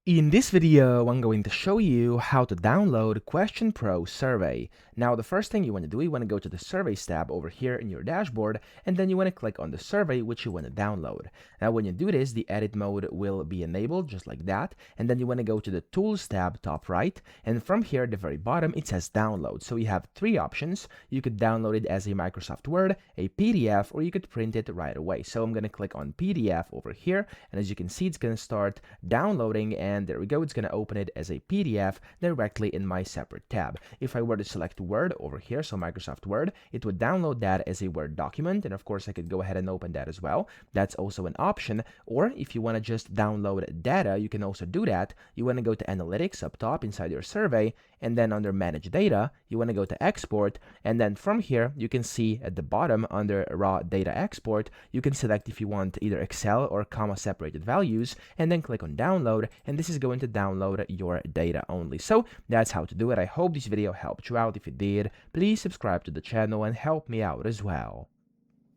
In this video, I'm going to show you how to download QuestionPro survey. Now, the first thing you want to do, you want to go to the Surveys tab over here in your dashboard, and then you want to click on the survey which you want to download. Now, when you do this, the edit mode will be enabled just like that, and then you want to go to the Tools tab top right, and from here at the very bottom, it says download. So you have three options. You could download it as a Microsoft Word, a PDF, or you could print it right away. So I'm going to click on PDF over here, and as you can see, it's going to start downloading, and there we go, it's going to open it as a PDF directly in my separate tab. If I were to select Word over here, so Microsoft Word, it would download that as a Word document, and of course I could go ahead and open that as well. That's also an option. Or if you want to just download data, you can also do that. You want to go to Analytics up top inside your survey, and then under Manage Data, you want to go to Export, and then from here you can see at the bottom under Raw Data Export, you can select if you want either Excel or comma separated values, and then click on Download, and this is going to download your data only. So that's how to do it. I hope this video helped you out. If it did, please subscribe to the channel and help me out as well.